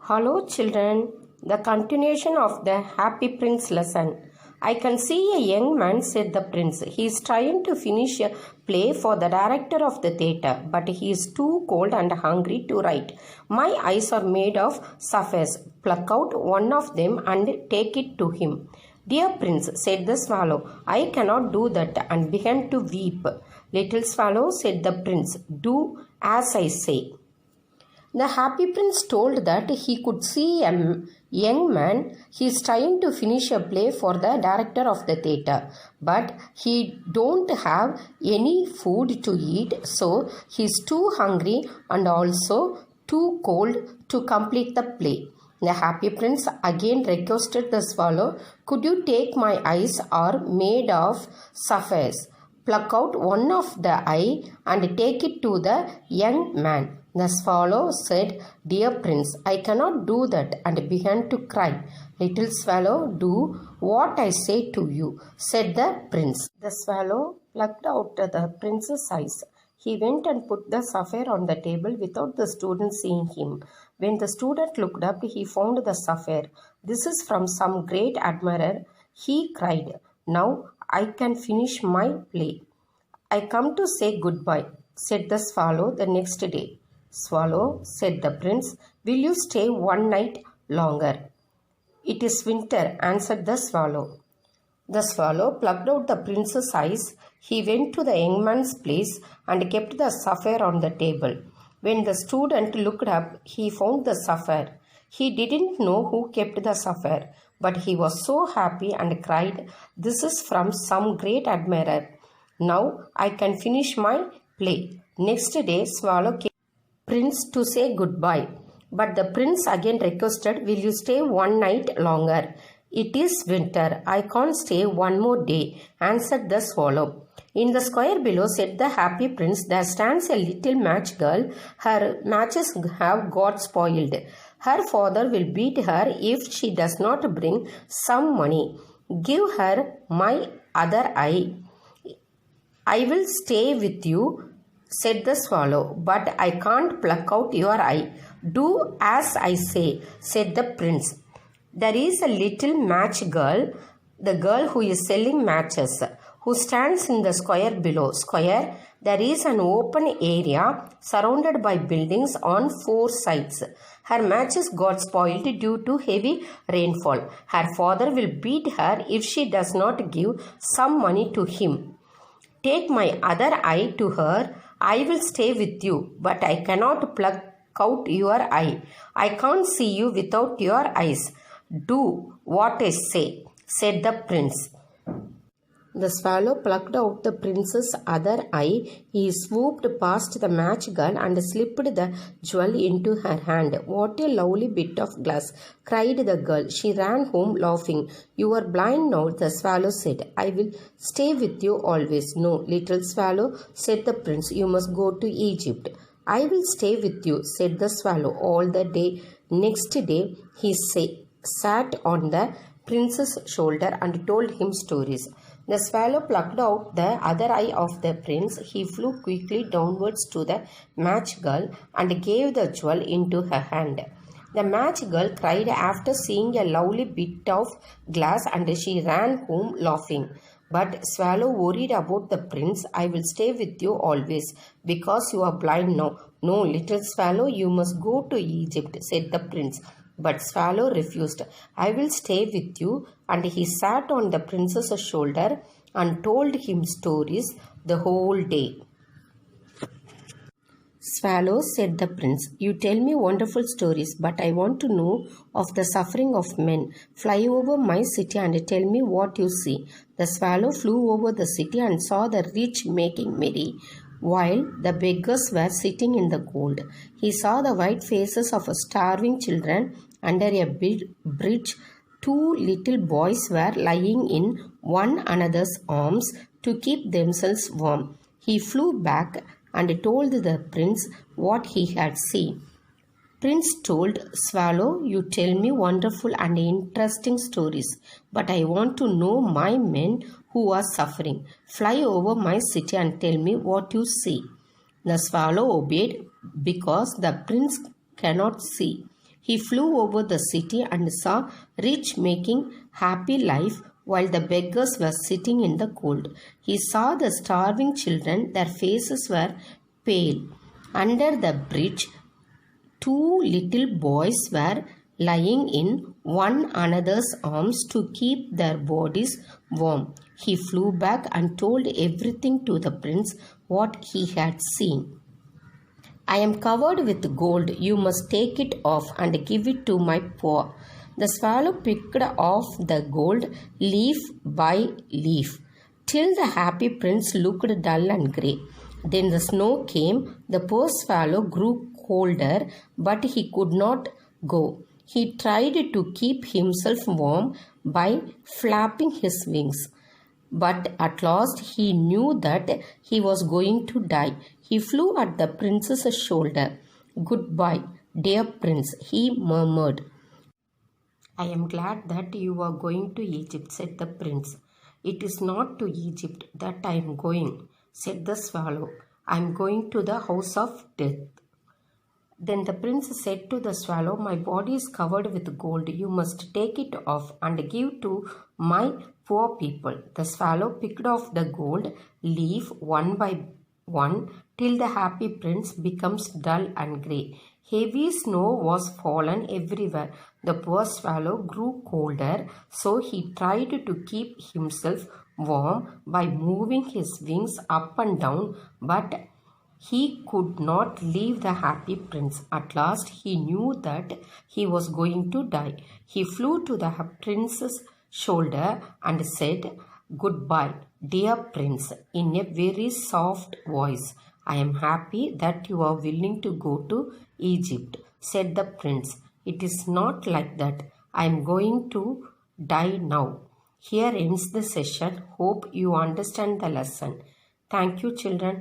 Hello children, the continuation of the Happy Prince lesson. I can see a young man, said the prince. He is trying to finish a play for the director of the theatre, but he is too cold and hungry to write. My eyes are made of sapphires. Pluck out one of them and take it to him. Dear prince, said the swallow, I cannot do that, and began to weep. Little swallow, said the prince, do as I say. The happy prince told that he could see a young man. He is trying to finish a play for the director of the theatre, but he don't have any food to eat, so he is too hungry and also too cold to complete the play. The happy prince again requested the swallow, could you take my eyes are made of sapphires? Pluck out one of the eye and take it to the young man. The swallow said, Dear prince, I cannot do that, and began to cry. Little swallow, do what I say to you, said the prince. The swallow plucked out the prince's eyes. He went and put the sapphire on the table without the student seeing him. When the student looked up, he found the sapphire. This is from some great admirer, he cried. Now I can finish my play. I come to say goodbye, said the swallow the next day. Swallow, said the prince, will you stay one night longer? It is winter, answered the swallow. The swallow plucked out the prince's eyes. He went to the young man's place and kept the sapphire on the table. When the student looked up, he found the sapphire. He didn't know who kept the sapphire, but he was so happy and cried, This is from some great admirer. Now I can finish my play. Next day, swallow came prince to say goodbye. But the prince again requested, will you stay one night longer? It is winter. I can't stay one more day, answered the swallow. In the square below, said the happy prince, there stands a little match girl. Her matches have got spoiled. Her father will beat her if she does not bring some money. Give her my other eye. I will stay with you, said the swallow, but I can't pluck out your eye. Do as I say, said the prince. There is a little match girl, the girl who is selling matches, who stands in the square below. Square, there is an open area surrounded by buildings on four sides. Her matches got spoiled due to heavy rainfall. Her father will beat her if she does not give some money to him. Take my other eye to her. I will stay with you, but I cannot pluck out your eye. I can't see you without your eyes. Do what I say, said the prince. The swallow plucked out the prince's other eye. He swooped past the match girl and slipped the jewel into her hand. What a lovely bit of glass, cried the girl. She ran home laughing. You are blind now, the swallow said. I will stay with you always. No, little swallow, said the prince. You must go to Egypt. I will stay with you, said the swallow. All the day. Next day, he sat on the prince's shoulder and told him stories. The swallow plucked out the other eye of the prince. He flew quickly downwards to the match girl and gave the jewel into her hand. The match girl cried after seeing a lovely bit of glass, and she ran home laughing. But swallow worried about the prince. I will stay with you always, because you are blind now. No, little swallow, you must go to Egypt, said the prince. But swallow refused. I will stay with you, and he sat on the prince's shoulder and told him stories the whole day. Swallow, said the prince, you tell me wonderful stories, but I want to know of the suffering of men. Fly over my city and tell me what you see. The swallow flew over the city and saw the rich making merry, while the beggars were sitting in the cold. He saw the white faces of starving children under a bridge. Two little boys were lying in one another's arms to keep themselves warm. He flew back and told the prince what he had seen. Prince told Swallow, you tell me wonderful and interesting stories, but I want to know my men who are suffering. Fly over my city and tell me what you see. The swallow obeyed because the prince cannot see. He flew over the city and saw rich making happy life while the beggars were sitting in the cold. He saw the starving children, their faces were pale. Under the bridge, two little boys were lying in one another's arms to keep their bodies warm. He flew back and told everything to the prince what he had seen. I am covered with gold. You must take it off and give it to my poor. The swallow picked off the gold leaf by leaf, till the happy prince looked dull and grey. Then the snow came. The poor swallow grew colder, but he could not go. He tried to keep himself warm by flapping his wings. But at last he knew that he was going to die. He flew at the prince's shoulder. "Goodbye, dear prince," he murmured. "I am glad that you are going to Egypt," said the prince. "It is not to Egypt that I am going," said the swallow. "I am going to the house of death." Then the prince said to the swallow, "My body is covered with gold. You must take it off and give to my poor people." The swallow picked off the gold leaf one by one till the happy prince becomes dull and grey. Heavy snow was fallen everywhere. The poor swallow grew colder, so he tried to keep himself warm by moving his wings up and down, but he could not leave the happy prince. At last he knew that he was going to die. He flew to the prince's shoulder and said, "Goodbye, dear prince," in a very soft voice. "I am happy that you are willing to go to Egypt," said the prince. "It is not like that. I am going to die now." Here ends the session. Hope you understand the lesson. Thank you, children.